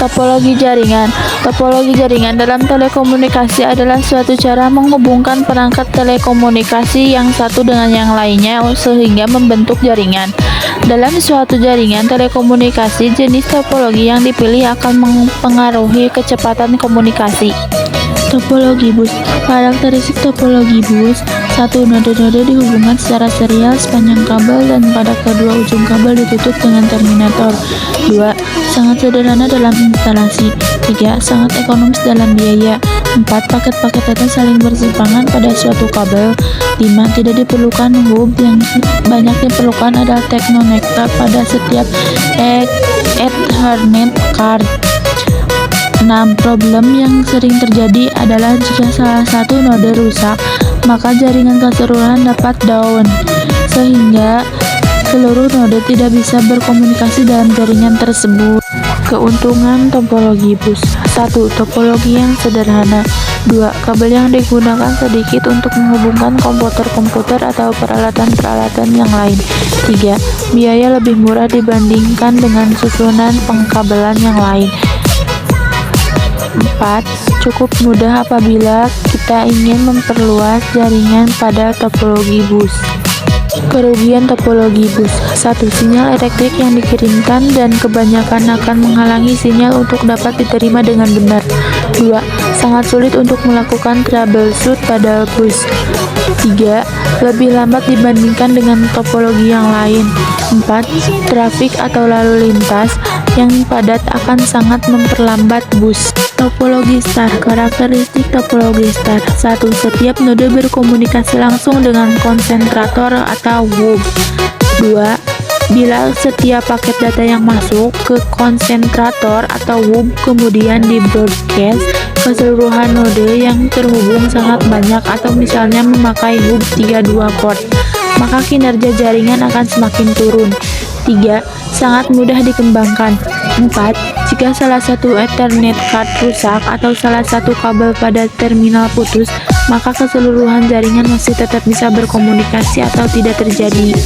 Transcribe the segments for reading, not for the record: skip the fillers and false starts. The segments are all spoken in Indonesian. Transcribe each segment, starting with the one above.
Topologi jaringan. Topologi jaringan dalam telekomunikasi adalah suatu cara menghubungkan perangkat telekomunikasi yang satu dengan yang lainnya sehingga membentuk jaringan. Dalam suatu jaringan telekomunikasi, jenis topologi yang dipilih akan mempengaruhi kecepatan komunikasi. Topologi bus. Karakteristik topologi bus: 1. Node-node dihubungkan secara serial sepanjang kabel dan pada kedua ujung kabel ditutup dengan terminator. 2. Sangat sederhana dalam instalasi. 3. Sangat ekonomis dalam biaya. 4. Paket-paket data saling bersimpangan pada suatu kabel. 5. Tidak diperlukan hub, yang banyak diperlukan adalah teknonektar pada setiap Ethernet card. 6. Problem yang sering terjadi adalah jika salah satu node rusak, maka jaringan keseluruhan dapat down, sehingga seluruh node tidak bisa berkomunikasi dalam jaringan tersebut. Keuntungan topologi bus: 1. Topologi yang sederhana. 2. Kabel yang digunakan sedikit untuk menghubungkan komputer-komputer atau peralatan-peralatan yang lain. 3. Biaya lebih murah dibandingkan dengan susunan pengkabelan yang lain. 4. Cukup mudah apabila kita ingin memperluas jaringan pada topologi bus. Kerugian topologi bus: 1. Sinyal elektrik yang dikirimkan dan kebanyakan akan menghalangi sinyal untuk dapat diterima dengan benar. 2. Sangat sulit untuk melakukan troubleshoot pada bus. 3. Lebih lambat dibandingkan dengan topologi yang lain. 4. Trafik atau lalu lintas yang padat akan sangat memperlambat bus. Topologi star. Karakteristik topologi star: 1. Setiap node berkomunikasi langsung dengan konsentrator atau hub. 2. Bila setiap paket data yang masuk ke konsentrator atau hub kemudian di broadcast ke seluruhan node yang terhubung sangat banyak atau misalnya memakai hub 32 port, maka kinerja jaringan akan semakin turun. 3. Sangat mudah dikembangkan. 4. Jika salah satu Ethernet card rusak atau salah satu kabel pada terminal putus, maka keseluruhan jaringan masih tetap bisa berkomunikasi atau tidak terjadi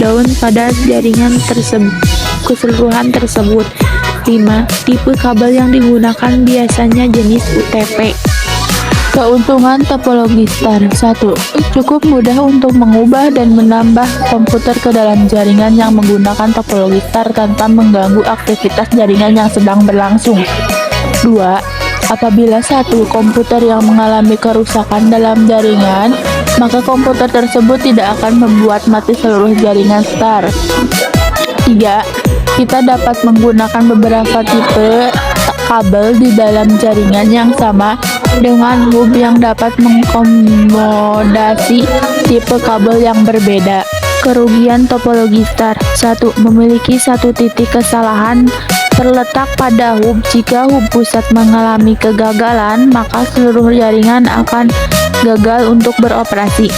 down pada jaringan keseluruhan tersebut. 5. Tipe kabel yang digunakan biasanya jenis UTP. Keuntungan topologi star: 1. Cukup mudah untuk mengubah dan menambah komputer ke dalam jaringan yang menggunakan topologi star tanpa mengganggu aktivitas jaringan yang sedang berlangsung. 2. Apabila satu komputer yang mengalami kerusakan dalam jaringan, maka komputer tersebut tidak akan membuat mati seluruh jaringan star. 3. Kita dapat menggunakan beberapa tipe kabel di dalam jaringan yang sama dengan hub yang dapat mengakomodasi tipe kabel yang berbeda. Kerugian topologi star: 1. Memiliki satu titik kesalahan terletak pada hub. Jika hub pusat mengalami kegagalan, maka seluruh jaringan akan gagal untuk beroperasi.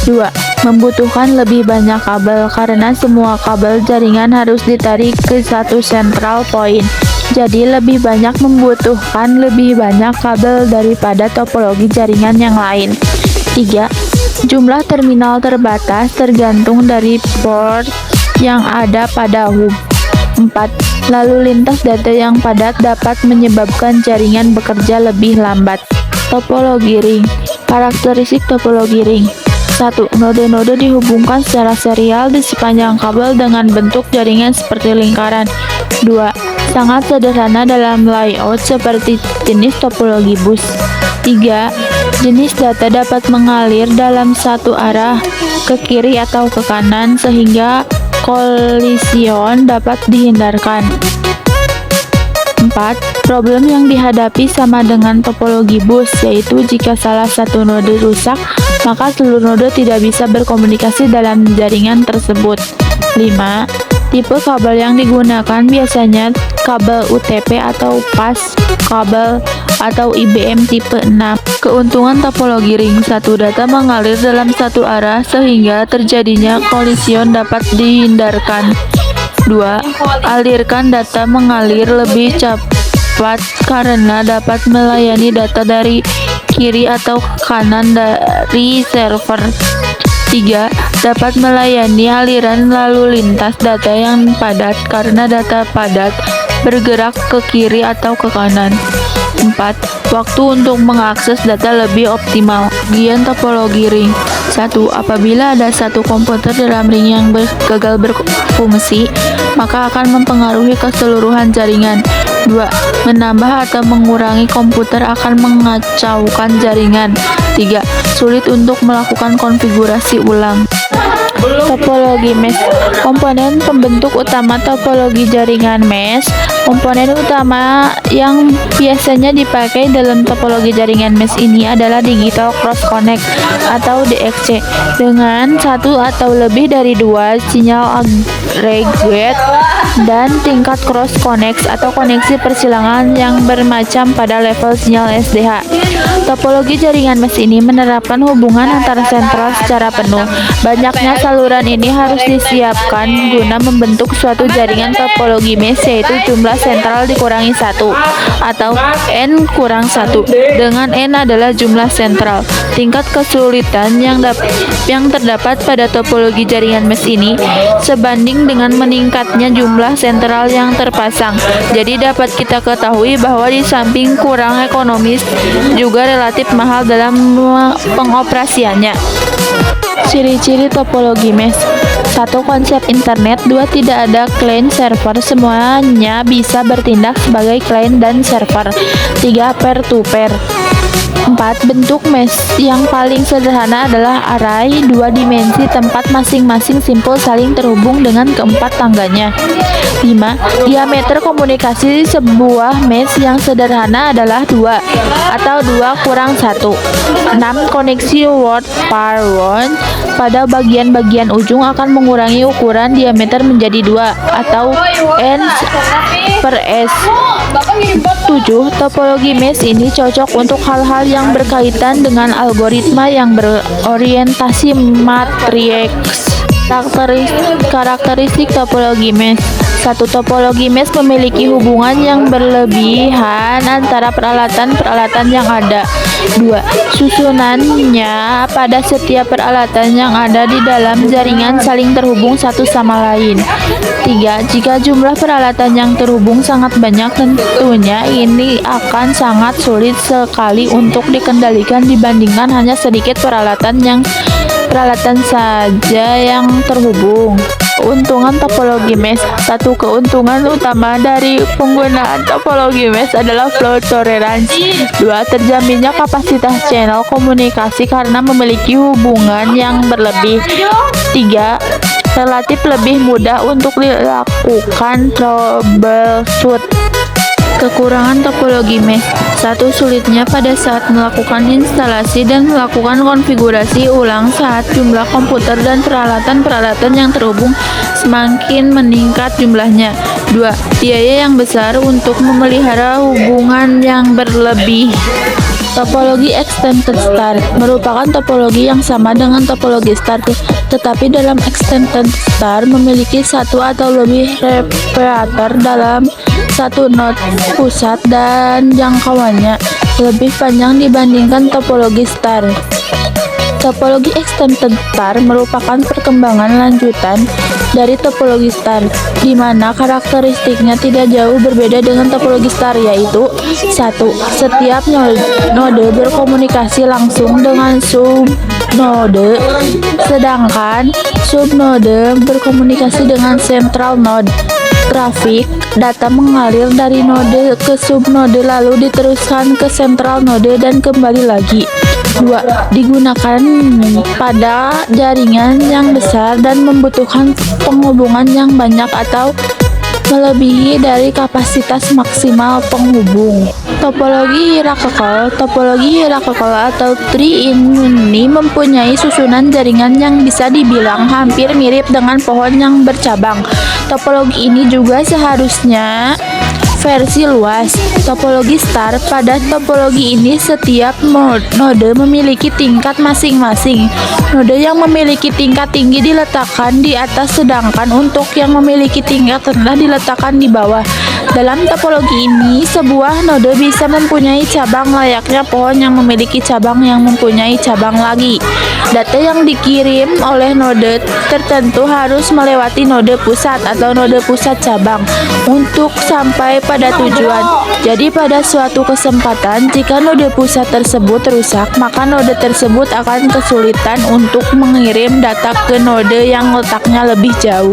2. Membutuhkan lebih banyak kabel karena semua kabel jaringan harus ditarik ke satu central point. Jadi membutuhkan lebih banyak kabel daripada topologi jaringan yang lain. 3. Jumlah terminal terbatas tergantung dari port yang ada pada hub. 4. Lalu lintas data yang padat dapat menyebabkan jaringan bekerja lebih lambat. Topologi ring. Karakteristik topologi ring: 1. Node-node dihubungkan secara serial di sepanjang kabel dengan bentuk jaringan seperti lingkaran. 2. Sangat sederhana dalam layout seperti jenis topologi bus. 3. Jenis data dapat mengalir dalam satu arah ke kiri atau ke kanan sehingga kolision dapat dihindarkan. 4. Problem yang dihadapi sama dengan topologi bus, yaitu jika salah satu node rusak, maka seluruh node tidak bisa berkomunikasi dalam jaringan tersebut. 5. Tipe kabel yang digunakan biasanya kabel UTP atau pas kabel atau IBM tipe 6. Keuntungan topologi ring: 1. Data mengalir dalam satu arah sehingga terjadinya kolision dapat dihindarkan. 2. Alirkan data mengalir lebih cepat karena dapat melayani data dari kiri atau kanan dari server. 3. Dapat melayani aliran lalu lintas data yang padat karena data padat bergerak ke kiri atau ke kanan. 4. Waktu untuk mengakses data lebih optimal. Bagian topologi ring. 1. Apabila ada satu komputer dalam ring yang gagal berfungsi, maka akan mempengaruhi keseluruhan jaringan. 2. Menambah atau mengurangi komputer akan mengacaukan jaringan. 3. Sulit untuk melakukan konfigurasi ulang. Topologi mesh. Komponen pembentuk utama topologi jaringan mesh. Komponen utama yang biasanya dipakai dalam topologi jaringan mesh ini adalah Digital Cross Connect atau DXC dengan satu atau lebih dari dua sinyal agregat dan tingkat cross connect atau koneksi persilangan yang bermacam pada level sinyal SDH. Topologi jaringan mesh ini menerapkan hubungan antara sentral secara penuh. Banyaknya saluran ini harus disiapkan guna membentuk suatu jaringan topologi mesh, yaitu jumlah sentral dikurangi 1 atau N kurang 1, dengan N adalah jumlah sentral. Tingkat kesulitan yang terdapat pada topologi jaringan mesh ini sebanding dengan meningkatnya jumlah sentral yang terpasang. Jadi dapat kita ketahui bahwa di samping kurang ekonomis, juga relatif mahal dalam pengoperasiannya. Ciri-ciri topologi mesh. 1. Konsep internet. 2. Tidak ada client server, semuanya bisa bertindak sebagai client dan server. 3. Peer-to-peer. 4. Bentuk mesh yang paling sederhana adalah array 2 dimensi tempat masing-masing simpul saling terhubung dengan keempat tangganya. 5. Diameter komunikasi sebuah mesh yang sederhana adalah 2 atau 2 kurang 1. 6. Koneksi word per word pada bagian-bagian ujung akan mengurangi ukuran diameter menjadi 2 atau N per S. 7. Topologi mesh ini cocok untuk hal-hal yang berkaitan dengan algoritma yang berorientasi matriks. Karakteristik topologi mesh. 1. Topologi mesh memiliki hubungan yang berlebihan antara peralatan-peralatan yang ada. 2. Susunannya pada setiap peralatan yang ada di dalam jaringan saling terhubung satu sama lain. 3. Jika jumlah peralatan yang terhubung sangat banyak, tentunya ini akan sangat sulit sekali untuk dikendalikan dibandingkan hanya sedikit peralatan saja yang terhubung. Keuntungan topologi mesh. 1. Keuntungan utama dari penggunaan topologi mesh adalah flow tolerance. 2. Terjaminnya kapasitas channel komunikasi karena memiliki hubungan yang berlebih. 3. Relatif lebih mudah untuk dilakukan troubleshoot. Kekurangan topologi mesh. 1. Sulitnya pada saat melakukan instalasi dan melakukan konfigurasi ulang saat jumlah komputer dan peralatan-peralatan yang terhubung semakin meningkat jumlahnya. 2. Biaya yang besar untuk memelihara hubungan yang berlebih. Topologi extended star merupakan topologi yang sama dengan topologi star, tetapi dalam extended star memiliki satu atau lebih repeater dalam satu node pusat dan jangkauannya lebih panjang dibandingkan topologi star. Topologi extended star merupakan perkembangan lanjutan dari topologi star, di mana karakteristiknya tidak jauh berbeda dengan topologi star, yaitu 1. Setiap node berkomunikasi langsung dengan subnode, sedangkan subnode berkomunikasi dengan central node. Trafik data mengalir dari node ke subnode lalu diteruskan ke central node dan kembali lagi. 2. Digunakan pada jaringan yang besar dan membutuhkan penghubungan yang banyak atau melebihi dari kapasitas maksimal penghubung. Topologi hierarkikal atau 3-in-1 ini mempunyai susunan jaringan yang bisa dibilang hampir mirip dengan pohon yang bercabang. Topologi ini juga seharusnya versi luas. Topologi star. Pada topologi ini setiap node memiliki tingkat masing-masing. Node yang memiliki tingkat tinggi diletakkan di atas, sedangkan untuk yang memiliki tingkat rendah diletakkan di bawah. Dalam topologi ini, sebuah node bisa mempunyai cabang layaknya pohon yang memiliki cabang yang mempunyai cabang lagi. Data yang dikirim oleh node tertentu harus melewati node pusat atau node pusat cabang untuk sampai pada tujuan. Jadi pada suatu kesempatan, jika node pusat tersebut rusak, maka node tersebut akan kesulitan untuk mengirim data ke node yang letaknya lebih jauh.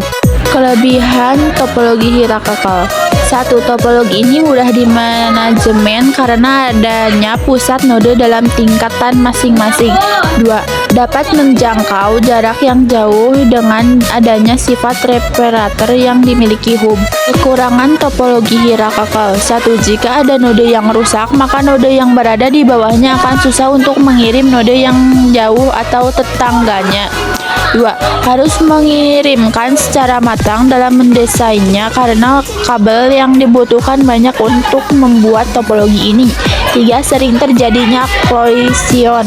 Kelebihan topologi hierarkikal. 1. Topologi ini mudah dimanajemen karena adanya pusat node dalam tingkatan masing-masing. 2. Dapat menjangkau jarak yang jauh dengan adanya sifat reparator yang dimiliki hub. Kekurangan topologi hierarkikal. 1. Jika ada node yang rusak, maka node yang berada di bawahnya akan susah untuk mengirim node yang jauh atau tetangganya. 2. Harus mengirimkan secara matang dalam mendesainnya karena kabel yang dibutuhkan banyak untuk membuat topologi ini. 3. Sering terjadinya collision.